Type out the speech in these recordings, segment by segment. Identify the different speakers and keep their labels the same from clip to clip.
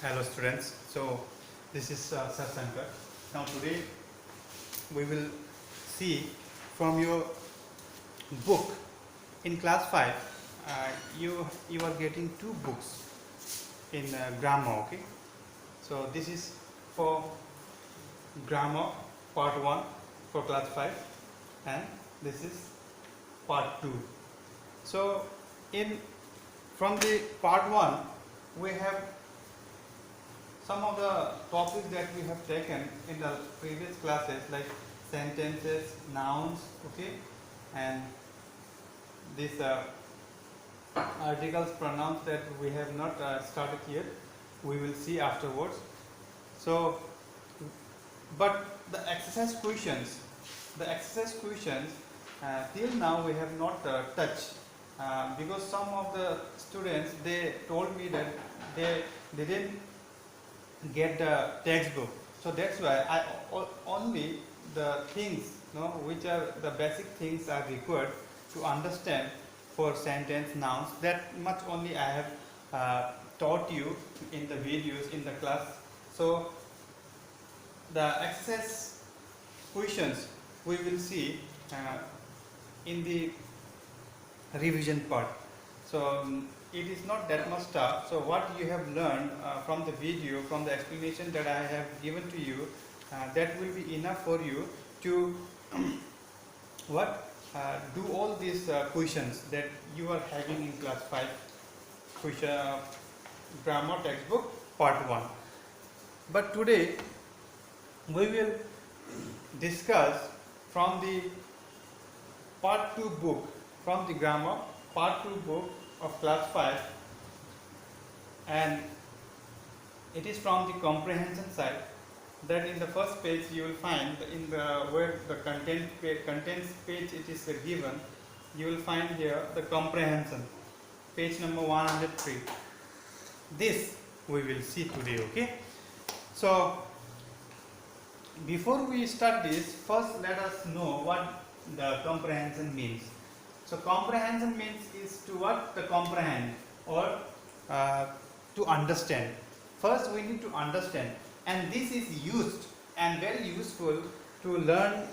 Speaker 1: Hello students, so this is Sir Shankar. Now today we will see from your book in class 5 you are getting two books in grammar, okay? So this is for grammar part 1 for class 5 and this is part 2. So in from the part 1 we have some of the topics that we have taken in the previous classes, like sentences, nouns, okay, and these articles, pronouns that we have not started yet. We will see afterwards. So, but the exercise questions till now we have not touched because some of the students, they told me that they didn't get the textbook, so that's why only the things, which are the basic things are required to understand for sentence, nouns, that much only I have taught you in the videos in the class. So the exercise questions we will see in the revision part. So it is not that much tough. So what you have learned from the video, from the explanation that I have given to you, that will be enough for you to do all these questions that you are having in class 5 question, grammar textbook part 1. But today we will discuss from the part 2 book, from the grammar part 2 book of class 5, and it is from the comprehension side. That in the first page you will find, in the where the contents page it is given, you will find here the comprehension, page number 103. This we will see today, okay? So before we start this, first let us know what the comprehension means. So comprehension means is to what? To comprehend or to understand. First we need to understand, and this is used and very useful to learn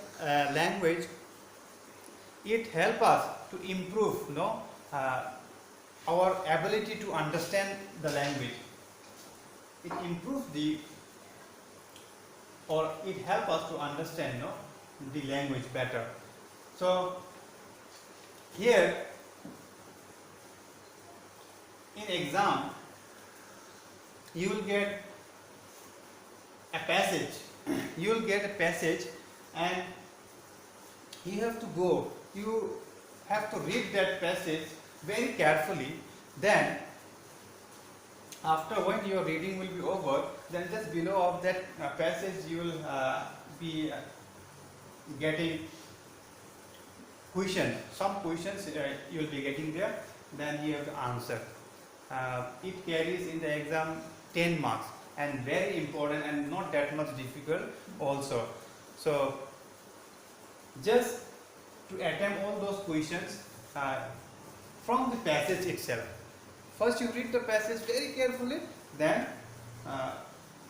Speaker 1: language. It helps us to improve our ability to understand the language. It improves it helps us to understand the language better. So here in exam you will get a passage and you have to read that passage very carefully. Then after, when your reading will be over, then just below of that passage you will be getting questions. Some questions you will be getting there, then you have to answer. It carries in the exam 10 marks and very important and not that much difficult also. So just to attempt all those questions from the passage itself. First you read the passage very carefully, then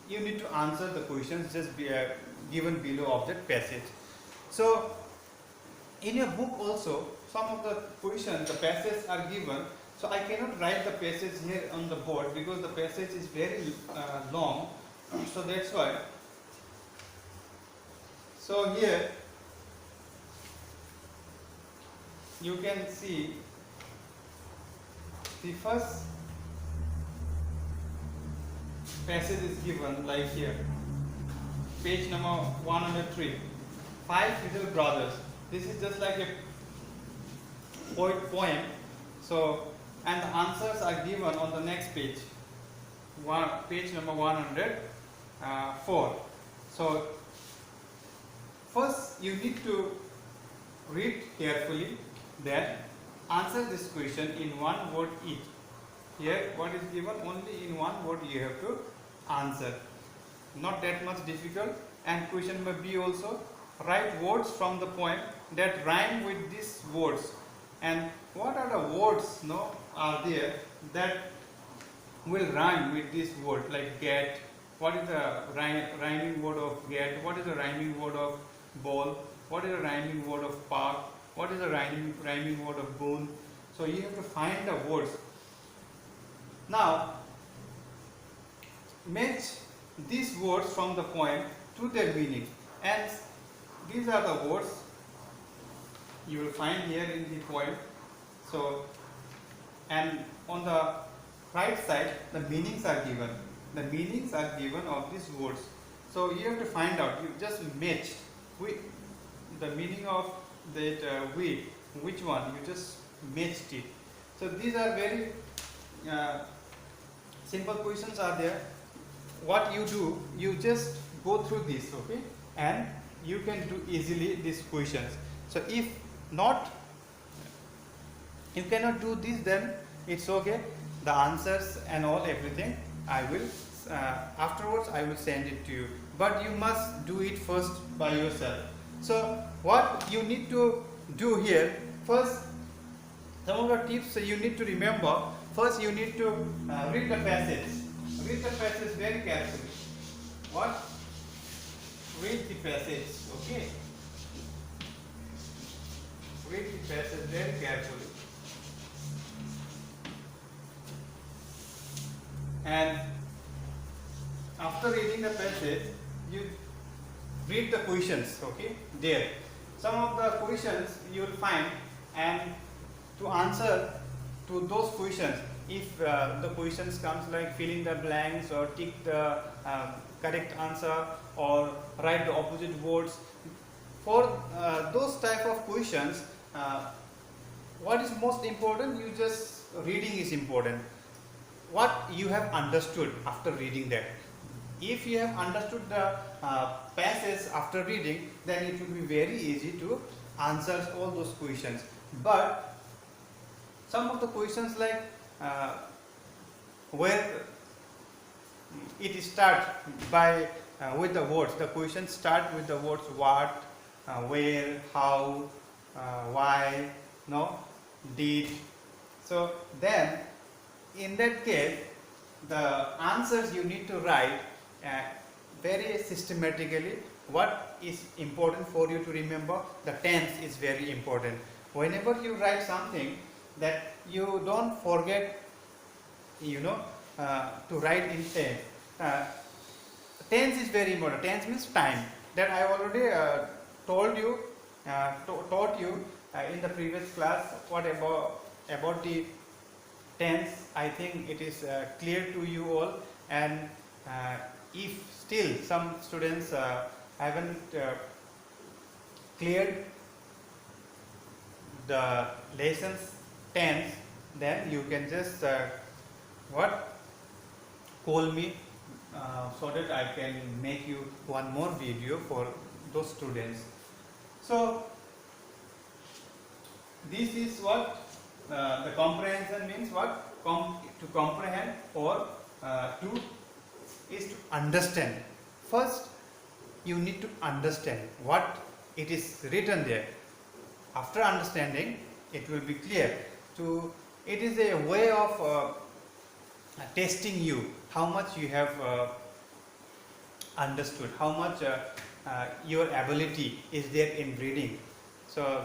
Speaker 1: you need to answer the questions just given below of that passage. So in your book also, some of the questions, the passages are given. So I cannot write the passage here on the board because the passage is very long. So that's why. So here you can see the first passage is given like here, page number 103. 5 little brothers. This is just like a poem. So, and the answers are given on the next page, page number 104. So first you need to read carefully, then answer this question in one word each. Here what is given, only in one word you have to answer, not that much difficult. And question number B also, write words from the poem that rhyme with these words. And what are the words are there that will rhyme with this word like get. What is the rhyming word of get? What is the rhyming word of ball? What is the rhyming word of park? What is the rhyming word of bone? So you have to find the words. Now match these words from the poem to their meaning, and these are the words you will find here in the poem. So, and on the right side the meanings are given. The meanings are given of these words. So you have to find out. You just match with the meaning of that which one you just matched it. So these are very simple questions are there. What you do, you just go through this, okay, and you can do easily these questions. So if not, you cannot do this, then it's okay. The answers and all everything I will afterwards I will send it to you, but you must do it first by yourself. So what you need to do here, first some of the tips you need to remember. First you need to read the passage. Read the passage very carefully. What? Read the passage, okay? Read the passage very carefully. And after reading the passage, you read the questions, okay? There. Some of the questions you will find, and to answer to those questions, if the questions comes like fill in the blanks or tick the correct answer or write the opposite words, for those type of questions, what is most important? You just reading is important. What you have understood after reading that. If you have understood the passage after reading, then it will be very easy to answer all those questions. But some of the questions like where it starts by with the words. The questions start with the words what, where, how, why, no, did. So then, in that case, the answers you need to write very systematically. What is important for you to remember? The tense is very important. Whenever you write something, that you don't forget, to write in tense. Tense is very important. Tense means time. That I already told you, taught you in the previous class. What about the tense? I think it is clear to you all. And if still some students haven't cleared the lessons tense, then you can just call me so that I can make you one more video for those students. So this is what the comprehension means. What? To comprehend or to is to understand. First you need to understand what it is written there. After understanding, it will be clear. It is a way of testing you, how much you have understood, how much your ability is there in reading. So,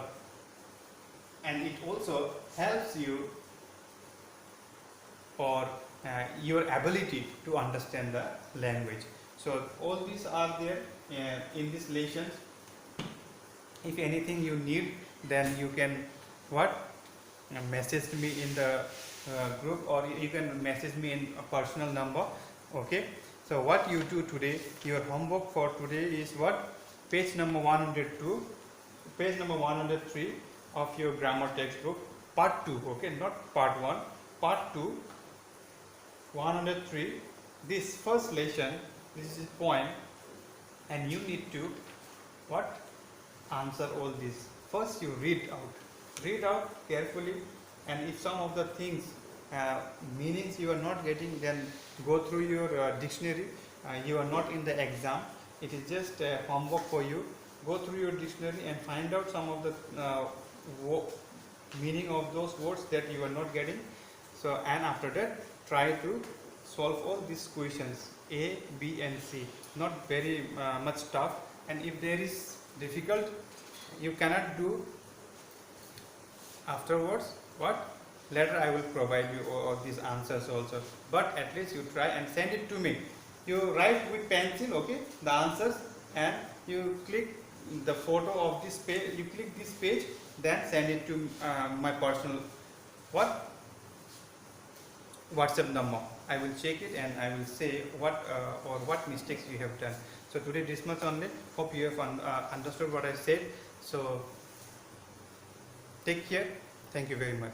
Speaker 1: and it also helps you for your ability to understand the language. So all these are there in these lessons. If anything you need, then you can message me in the group, or you can message me in a personal number. Okay, so what you do today, your homework for today is what? Page number 102, page number 103 of your grammar textbook, part 2. Okay, not part 1, part 2, 103. This first lesson, this is a poem, and you need to answer all this. First you read out carefully, and if some of the things meanings you are not getting, then go through your dictionary. You are not in the exam, it is just homework for you. Go through your dictionary and find out some of the meaning of those words that you are not getting. So, and after that try to solve all these questions A, B and C. Not very much tough, and if there is difficult, you cannot do afterwards. What? Later I will provide you all these answers also. But at least you try and send it to me. You write with pencil, okay, the answers, and you click the photo of this page. You click this page, then send it to my personal what WhatsApp number. I will check it and I will say what or what mistakes you have done. So today this much only. Hope you have understood what I said. So take care. Thank you very much.